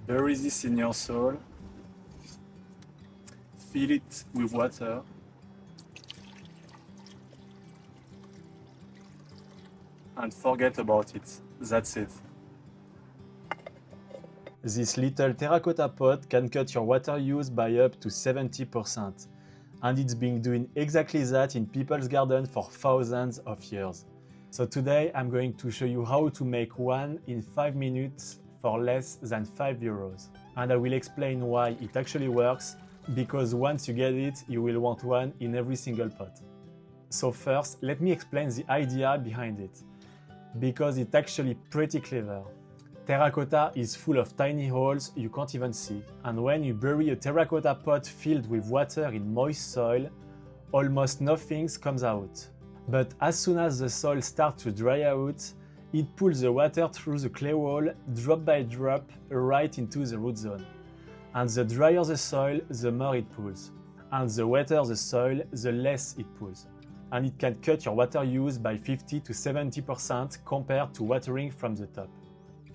Bury this in your soil, fill it with water, and forget about it. That's it. This little terracotta pot can cut your water use by up to 70%. And it's been doing exactly that in people's garden for thousands of years. So today I'm going to show you how to make one in 5 minutes for less than €5. And I will explain why it actually works, because once you get it, you will want one in every single pot. So first, let me explain the idea behind it, because it's actually pretty clever. Terracotta is full of tiny holes you can't even see, and when you bury a terracotta pot filled with water in moist soil, almost nothing comes out. But as soon as the soil starts to dry out, it pulls the water through the clay wall drop by drop right into the root zone. And the drier the soil, the more it pulls. And the wetter the soil, the less it pulls. And it can cut your water use by 50 to 70% compared to watering from the top.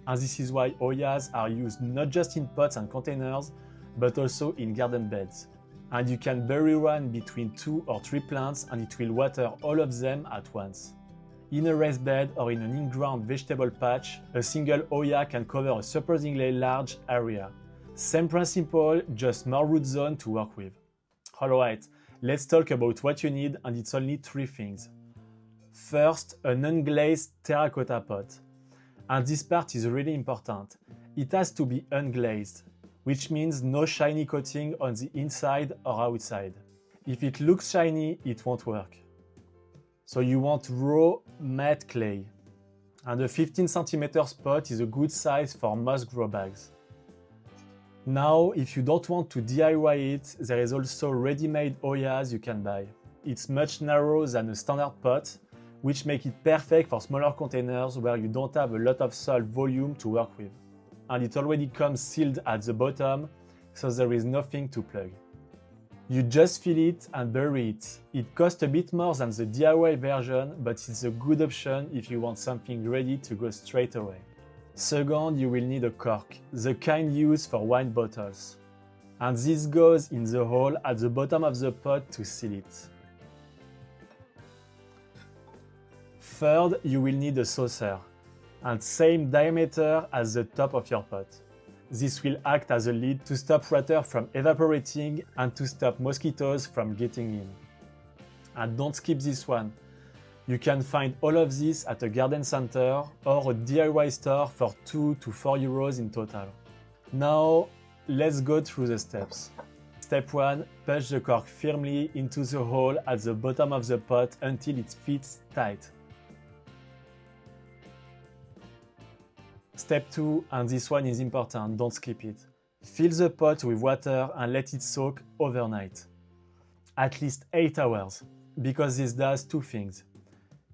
And this is why oyas are used not just in pots and containers, but also in garden beds. And you can bury one between 2 or 3 plants and it will water all of them at once. In a raised bed or in an in-ground vegetable patch, a single oya can cover a surprisingly large area. Same principle, just more root zone to work with. Alright, let's talk about what you need, and it's only 3 things. First, an unglazed terracotta pot. And this part is really important. It has to be unglazed, which means no shiny coating on the inside or outside. If it looks shiny, it won't work. So you want raw matte clay. And a 15 cm pot is a good size for most grow bags. Now, if you don't want to DIY it, there is also ready-made oyas you can buy. It's much narrower than a standard pot, which makes it perfect for smaller containers where you don't have a lot of soil volume to work with. And it already comes sealed at the bottom, so there is nothing to plug. You just fill it and bury it. It costs a bit more than the DIY version, but it's a good option if you want something ready to go straight away. Second, you will need a cork, the kind used for wine bottles. And this goes in the hole at the bottom of the pot to seal it. Third, you will need a saucer, and same diameter as the top of your pot. This will act as a lid to stop water from evaporating and to stop mosquitoes from getting in. And don't skip this one. You can find all of this at a garden center or a DIY store for 2 to 4 euros in total. Now, let's go through the steps. Step 1. Push the cork firmly into the hole at the bottom of the pot until it fits tight. Step 2, and this one is important, don't skip it. Fill the pot with water and let it soak overnight. At least 8 hours, because this does 2 things.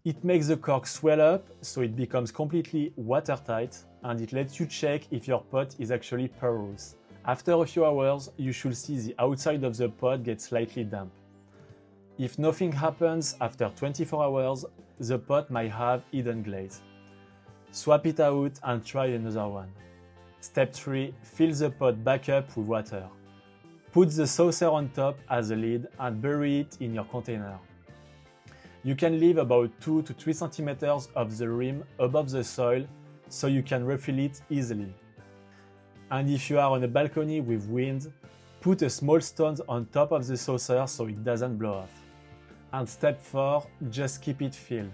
It makes the cork swell up, so it becomes completely watertight, and it lets you check if your pot is actually porous. After a few hours, you should see the outside of the pot get slightly damp. If nothing happens after 24 hours, the pot might have hidden glaze. Swap it out and try another one. Step 3. Fill the pot back up with water. Put the saucer on top as a lid and bury it in your container. You can leave about 2 to 3 cm of the rim above the soil so you can refill it easily. And if you are on a balcony with wind, put a small stone on top of the saucer so it doesn't blow off. And step 4. Just keep it filled.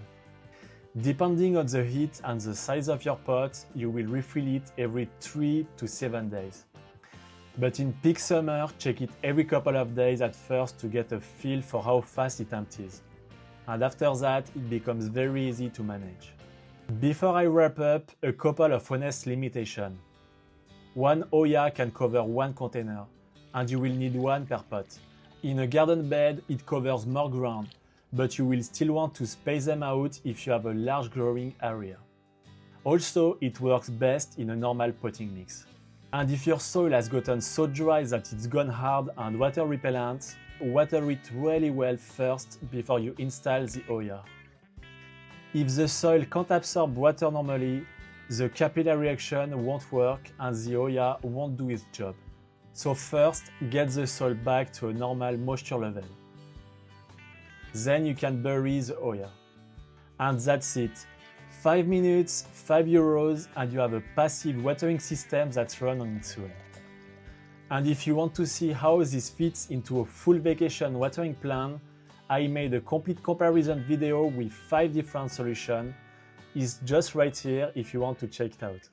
Depending on the heat and the size of your pot, you will refill it every 3 to 7 days. But in peak summer, check it every couple of days at first to get a feel for how fast it empties. And after that, it becomes very easy to manage. Before I wrap up, a couple of honest limitations. 1 oya can cover 1 container, and you will need 1 per pot. In a garden bed, it covers more ground, but you will still want to space them out if you have a large growing area. Also, it works best in a normal potting mix. And if your soil has gotten so dry that it's gone hard and water repellent, water it really well first before you install the oya. If the soil can't absorb water normally, the capillary action won't work and the olla won't do its job. So first, get the soil back to a normal moisture level. Then you can bury the olla. And that's it. 5 minutes, €5, and you have a passive watering system that's run on its own. And if you want to see how this fits into a full vacation watering plan, I made a complete comparison video with 5 different solutions. It's just right here if you want to check it out.